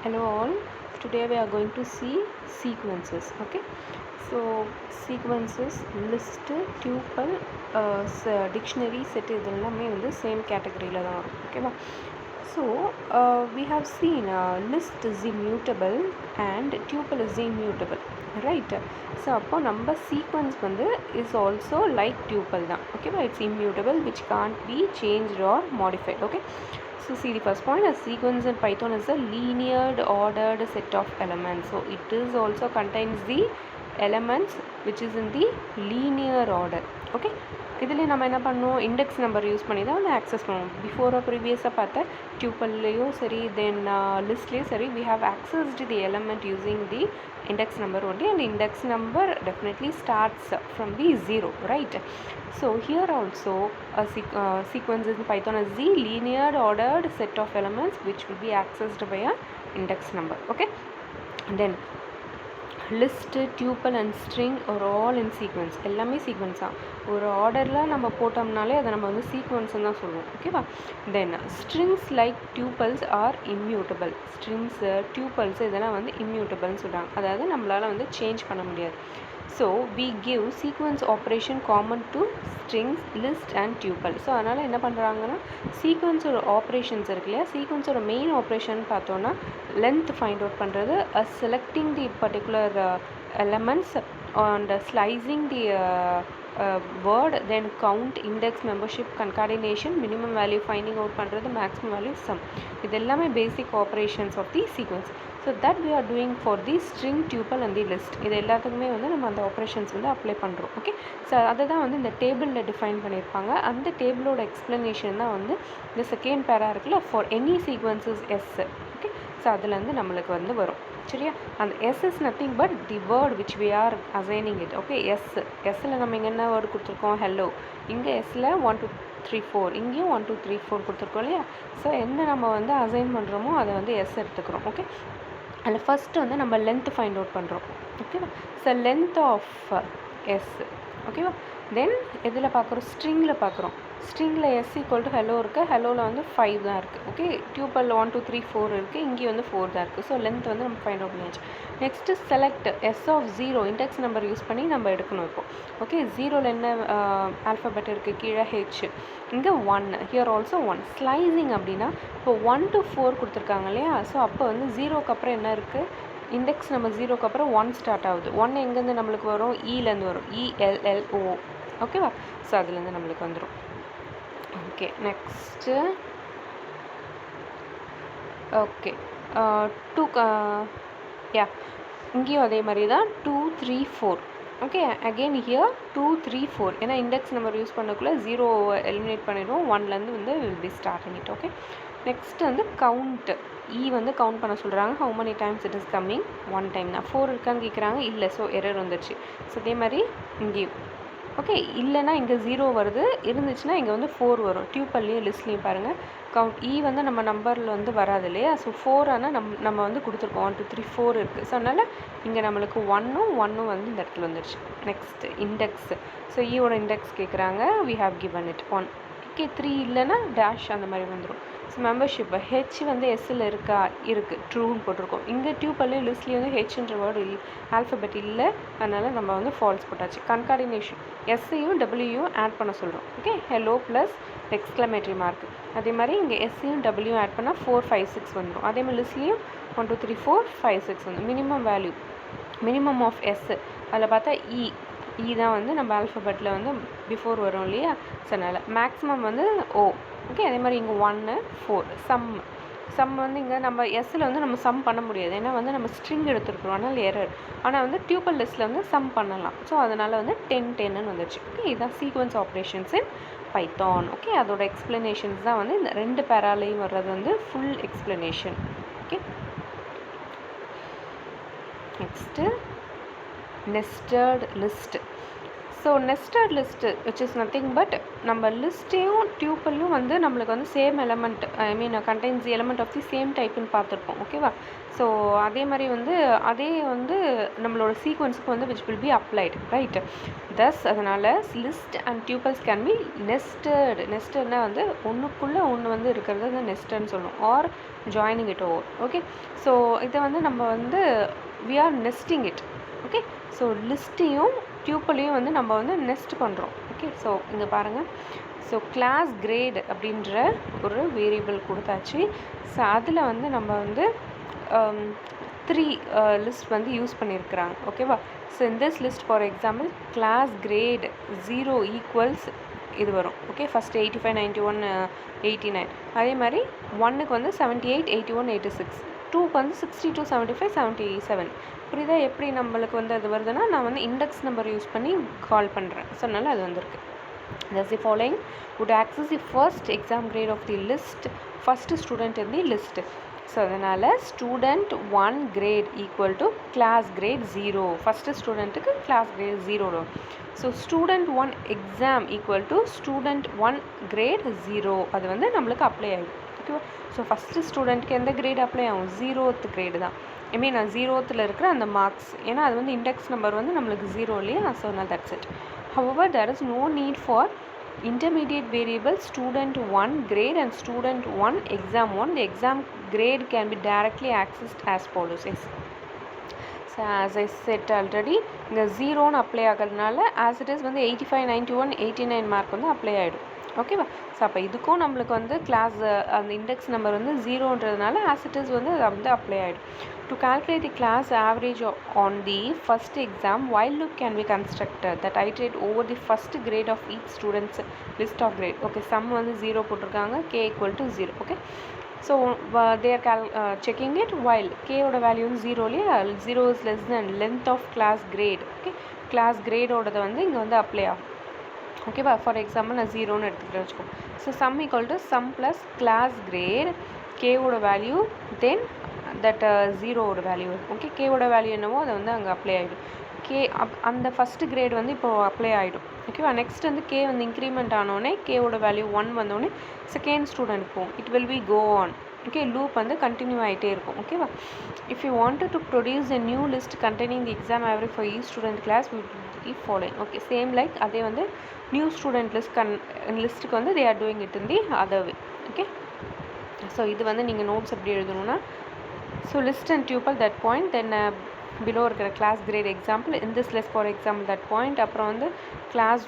Hello all, today we are going to see sequences. Okay, so sequences, list, tuple, dictionary set இதெல்லாமே வந்து same கேட்டகரியில் தான் வரும். ஓகேவா? So we have seen list is immutable and tuple is immutable, right? So அப்போ நம்ம sequence வந்து is also like tuple தான். ஓகேவா? It's immutable which can't be changed or modified. Okay, so see the first point, a sequence in Python is a linear ordered set of elements. So it is also contains the elements which is in the linear order. Okay, இதில் நம்ம என்ன பண்ணுவோம், index number use பண்ணி தான் வந்து access பண்ணுவோம். பிஃபோராக ப்ரீவியஸாக பார்த்த டியூப்பல்லையும் சரி தென் லிஸ்ட்லேயும் சரி we have accessed the element using the index number only, and index number definitely starts from the 0, right? So here also a sequence in Python is the linear ordered set of elements which will be accessed by a index number. Okay, and then list, tuple and string are all in sequence. எல்லாமே sequence தான். ஒரு ஆர்டரில் நம்ம போட்டோம்னாலே அதை நம்ம வந்து சீக்வன்ஸ்ன்னு தான் சொல்லுவோம். ஓகேவா? Then strings like tuples are immutable. Strings tuples இதெல்லாம் வந்து இம்யூட்டபிள்னு சொல்கிறாங்க. அதாவது நம்மளால் வந்து சேஞ்ச் பண்ண முடியாது. So we give sequence operation common to strings, list and tuple. So அதனால் என்ன பண்ணுறாங்கன்னா சீக்வன்ஸோட ஆப்ரேஷன்ஸ் இருக்கு இல்லையா, சீக்வன்ஸோட மெயின் ஆப்ரேஷன் பார்த்தோன்னா லென்த் ஃபைண்ட் அவுட் பண்ணுறது, selecting the particular elements and slicing the word, then count, index, membership, concatenation, minimum value finding out பண்ணுறது, maximum value sum. இது எல்லாமே basic operations of the sequence. So that we are doing for the string, tuple and the list. இது எல்லாத்துக்குமே வந்து நம்ம அந்த operations வந்து apply பண்ணுறோம். ஓகே, ஸோ அதை தான் வந்து இந்த டேபிளில் டிஃபைன் பண்ணியிருப்பாங்க. அந்த டேபிளோட எக்ஸ்ப்ளனேஷன் தான் வந்து இந்த செகண்ட் பேரா இருக்குல்ல, for any sequences S. Okay, so அதுலேருந்து நம்மளுக்கு வந்து வரும். சரியா? அந்த S is nothing but the word which we are assigning it. Okay, எஸ்ஸில் நம்ம இங்கே என்ன வேர்டு கொடுத்துருக்கோம், ஹெல்லோ. இங்கே எஸ்ஸில் 1 2 3 4, இங்கேயும் 1 2 3 4 கொடுத்துருக்கோம் இல்லையா? ஸோ என்ன நம்ம வந்து அசைன் பண்ணுறோமோ அதை வந்து எஸ் எடுத்துக்கிறோம். ஓகே, அதில் ஃபஸ்ட்டு வந்து நம்ம லென்த் ஃபைண்ட் அவுட் பண்ணுறோம். ஓகேவா? So length of S. ஓகேவா? தென் எதில் பார்க்குறோம், ஸ்ட்ரிங்கில் பார்க்குறோம். ஸ்ட்ரிங்கில் எஸ் ஈக்குவல் டு ஹெலோ இருக்குது. ஹெலோவில் வந்து 5 தான் இருக்குது. ஓகே, டியூப்பல் 1 2 3 4 இருக்குது. இங்கேயும் வந்து 4 தான் இருக்குது. ஸோ லென்த் வந்து நம்ம ஃபைண்ட் அவுட் பண்ணியாச்சு. Next select S of 0, index number use பண்ணி நம்ம எடுக்கணும் இப்போ. ஓகே, 0ல் என்ன ஆல்ஃபபெட் இருக்குது, கீழே ஹெச், இங்கே 1, ஹியர் ஆல்சோ 1. ஸ்லைசிங் அப்படின்னா இப்போ 1 to 4 கொடுத்துருக்காங்க இல்லையா? ஸோ அப்போ வந்து 0க்கு அப்புறம் என்ன இருக்குது, இண்டெக்ஸ் நம்ம 0க்கு அப்புறம் 1 ஸ்டார்ட் ஆகுது. 1 எங்கேருந்து நம்மளுக்கு வரும், இலேருந்து வரும், ELLO. ஓகேவா? ஸோ அதுலேருந்து நம்மளுக்கு வந்துடும். ஓகே, நெக்ஸ்ட்டு ஓகே 2 யா, இங்கேயும் அதே மாதிரி தான் 2 3 4. Okay, again here 2 3 4. ஏன்னா இண்டெக்ஸ் நம்பர் யூஸ் பண்ணக்குள்ளே 0 எலிமினேட் பண்ணிடுவோம். 1லேருந்து வந்து will be starting it. Okay, next வந்து கவுண்ட். வந்து கவுண்ட் பண்ண சொல்கிறாங்க. How many times it is coming, 1 time தான். 4 இருக்கான்னு கேட்குறாங்க, இல்லை. ஸோ எரர் வந்துடுச்சு. ஸோ அதே மாதிரி இங்கேயும் ஓகே, இல்லைனா இங்கே 0 வருது, இருந்துச்சுன்னா இங்கே வந்து 4 வரும். டியூப்பல்லையும் லிஸ்ட்லேயும் பாருங்கள் கவுண்ட். வந்து நம்ம நம்பரில் வந்து வராது இல்லையா? ஸோ 4 ஆனால் நம்ம வந்து கொடுத்துருக்கோம். 1 2 3 4 இருக்குது. ஸோ அதனால் இங்கே நம்மளுக்கு 1 வந்து இந்த இடத்துல வந்துடுச்சு. Next index. ஸோ ஈயோட இண்டெக்ஸ் கேட்குறாங்க, we have given it 1. Okay, 3 இல்லைன்னா டேஷ் அந்த மாதிரி வந்துடும். ஸோ மெம்பர்ஷிப் ஹெச் வந்து எஸ்ஸில் இருக்குது, ட்ரூன்னு போட்டிருக்கோம். இங்கே டியூப்பல்லையும் லிஸ்ட்லேயும் வந்து ஹெச்ன்ற வேர்டு ஆல்ஃபபெட் இல்லை, அதனால் நம்ம வந்து ஃபால்ஸ் போட்டாச்சு. கன்கார்டினேஷன் எஸ்ஸையும் டபிள்யூயும் ஆட் பண்ண சொல்கிறோம். Okay, hello plus exclamatory mark. அதே மாதிரி இங்கே எஸ்ஸையும் டபிள்யூயும் ஆட் பண்ணால் 4 5 6 வந்துடும். அதே மாதிரி லிஸ்ட்லேயும் 1 2 3 4 5 6 வந்து minimum value, minimum of S. அதில் பார்த்தா தான் வந்து நம்ம ஆல்ஃபபெட்டில் வந்து பிஃபோர் வரும் இல்லையா? ஸோ அதனால் மேக்ஸிமம் வந்து ஓ. ஓகே, அதே மாதிரி இங்கே 1 4 சம் வந்து இங்கே நம்ம எஸ்ஸில் வந்து நம்ம சம் பண்ண முடியாது, ஏன்னா வந்து நம்ம ஸ்ட்ரிங் எடுத்துருக்குறோம், அதனால் எரர். ஆனால் வந்து டியூப்பல் லிஸ்ட்டில் வந்து சம் பண்ணலாம். ஸோ அதனால் வந்து 10 10ன்னு வந்துச்சு. ஓகே, இதுதான் sequence operations in Python. Okay, அதோட எக்ஸ்ப்ளனேஷன்ஸ் தான் வந்து இந்த 2 பேராலையும் வர்றது வந்து full explanation. Okay, next nested list. So nested list which is nothing but நம்ம லிஸ்ட்டையும் டியூப்பல்லையும் வந்து நம்மளுக்கு வந்து same element contains the element of the same டைப்புன்னு பார்த்துருப்போம். ஓகேவா? ஸோ அதே மாதிரி வந்து நம்மளோட சீக்வன்ஸுக்கு வந்து which will be applied, right? Thus அதனால் list and tuples can be நெஸ்டட்னா வந்து ஒன்றுக்குள்ளே ஒன்று வந்து இருக்கிறது வந்து நெஸ்டட்னு சொல்லணும், or joining it over. Okay, so இதை வந்து நம்ம வந்து we are nesting it. Okay, so லிஸ்ட்டையும் டியூப்பலையும் வந்து நம்ம வந்து நெஸ்ட் பண்ணுறோம். ஓகே, ஸோ இங்கே பாருங்கள். ஸோ கிளாஸ் கிரேட் அப்படின்ற ஒரு வேரியபிள் கொடுத்தாச்சு. ஸோ அதில் வந்து நம்ம வந்து 3 லிஸ்ட் வந்து யூஸ் பண்ணியிருக்கிறாங்க. ஓகேவா? So in this list for example class grade 0 ஈக்குவல்ஸ் இது வரும். Okay, first 85, 91, 89. அதே மாதிரி 1க்கு வந்து 78, 81, 86. 2க்கு வந்து 62, 75, 77. புரியுதா எப்படி நம்மளுக்கு வந்து அது வருதுன்னா, நான் வந்து இண்டெக்ஸ் நம்பர் யூஸ் பண்ணி கால் பண்ணுறேன். ஸோ அதனால் அது வந்திருக்கு. Thus the following would access the first exam grade of the list, first student in the list. ஸோ அதனால் student 1 grade equal to class grade 0. First ஸ்டூடெண்ட்டுக்கு கிளாஸ் கிரேட் 0 வரும். So student 1 exam equal to student 1 grade 0. அது வந்து நம்மளுக்கு apply ஆகிடும். ஓகேவா? So first ஸ்டூடெண்ட்டுக்கு எந்த கிரேட் அப்ளை ஆகும்? 0th கிரேடு தான். நான் 0th இருக்கிற அந்த மார்க்ஸ், ஏன்னா அது வந்து இண்டெக்ஸ் நம்பர் வந்து நம்மளுக்கு 0 இல்லையா? ஸோ அதனால் that's it. However, there is no need for intermediate variables student 1 grade and student 1 exam 1. The exam grade can be directly accessed as follows. Yes. So as I said already, இங்கே 0ன்னு apply ஆகிறதுனால as it is வந்து 85, 91, 89 mark வந்து apply ஆகிடும். ஓகேவா? So அப்போ இதுக்கும் நம்மளுக்கு வந்து கிளாஸ் அந்த இண்டெக்ஸ் நம்பர் வந்து 0ன்றதுனால as it is வந்து அது வந்து அப்ளை ஆகிடும். To calculate the class average on the first exam, while loop can be constructed that iterate over the first grade of each student's list of grade. Okay, sum வந்து 0 போட்டிருக்காங்க, k equal to 0. Okay, so they are checking it while k ஓட value வந்து 0 0 is less than length of class grade. Okay, class grade ஓடது வந்து இங்கே வந்து apply ஆகும். ஓகேவா? For example நான் 0ன்னு எடுத்துக்கிறேன் வச்சுக்கோ. So sum equal to sum plus class grade கேவோட வேல்யூ தென் தட் 0வோட வேல்யூ இருக்கும். ஓகே, கேவோட வேல்யூ என்னவோ அதை வந்து அங்கே அப்ளை ஆகிடும். அந்த ஃபஸ்ட்டு கிரேட் வந்து இப்போது அப்ளை ஆகிடும். ஓகேவா? நெக்ஸ்ட் வந்து கே வந்து இன்க்ரிமெண்ட் ஆனோடனே கேவோட வேல்யூ 1 வந்தோடனே செகண்ட் ஸ்டூடெண்ட் போகும். It will be go on. Okay, loop வந்து கண்டினியூ ஆகிட்டே இருக்கும். ஓகேவா? If you wanted to produce a new list containing the exam average for each student class the following. Okay, same like அதே வந்து new student லிஸ்ட்டுக்கு வந்து they are doing it in the other way. Okay, so இது வந்து நீங்கள் notes எப்படி எழுதணும்னா, so list and tuple that point, then below இருக்கிற class grade example in this list for example that point, அப்புறம் வந்து class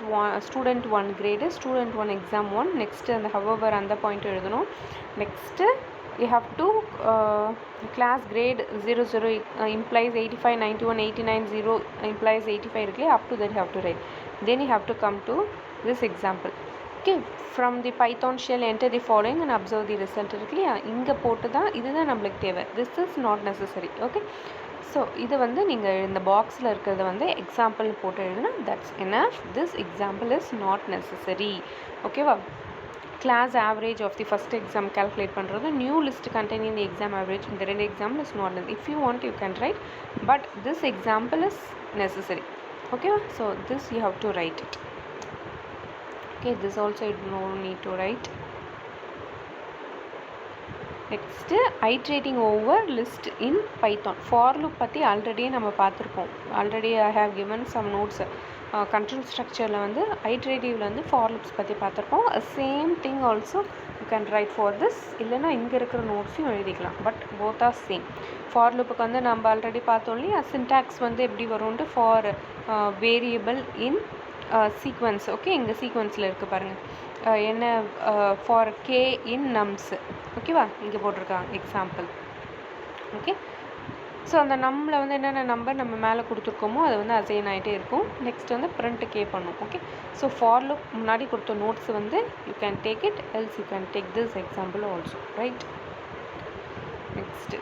student 1 grade student 1 exam 1, next அந்த ஹவவர் அந்த பாயிண்ட் எழுதணும். Next you have to class grade 00 implies 85, 91, 89, 0 implies 85 இருக்குல்ல, up to that you have to write. Then you have to come to this example. Okay, from the python shell enter the following and observe the result இருக்குல்லையா, இங்கே போட்டு தான் இதுதான் நம்மளுக்கு தேவை. this is not necessary. okay, so இது வந்து நீங்கள் இந்த பாக்ஸில் இருக்கிறத வந்து எக்ஸாம்பிள் போட்டு எழுதுனா that's enough. this example is not necessary. ஓகேவா? class average of the first exam calculate பண்ணுறது, new list containing the exam average, இந்த ரெண்டு example is not necessary. if you want you can write, but this example is necessary. okay, so this you have to write it. okay, this also you no need to write. Next iterating over list in Python. For loop பற்றி ஆல்ரெடியே நம்ம பார்த்துருக்கோம். Already I have given some notes. Control ஸ்ட்ரக்சரில் வந்து ஐட்ரேட்டிவில் வந்து for loops பற்றி பார்த்துருக்கோம். Same thing also you can write for this, இல்லைனா இங்கே இருக்கிற நோட்ஸையும் எழுதிக்கலாம். But both are same. For லூப்புக்கு வந்து நம்ம ஆல்ரெடி பார்த்தோம் இல்லையா, சின்டாக்ஸ் வந்து எப்படி வரும்ன்ட்டு for variable in sequence. Okay, இங்கே சீக்வன்ஸில் இருக்குது பாருங்கள். என்ன ஃபார் கே இன் நம்ஸ். ஓகேவா? இங்கே போட்டிருக்காங்க எக்ஸாம்பிள். ஓகே, ஸோ அந்த நம்மளை வந்து என்னென்ன நம்பர் நம்ம மேலே கொடுத்துருக்கோமோ அது வந்து அசைன் ஆகிட்டே இருக்கும். நெக்ஸ்ட் வந்து பிரிண்ட் கே பண்ணும். ஓகே, ஸோ ஃபார் லுக் முன்னாடி கொடுத்த நோட்ஸ் வந்து you can take it, else you can take this example also. Right, next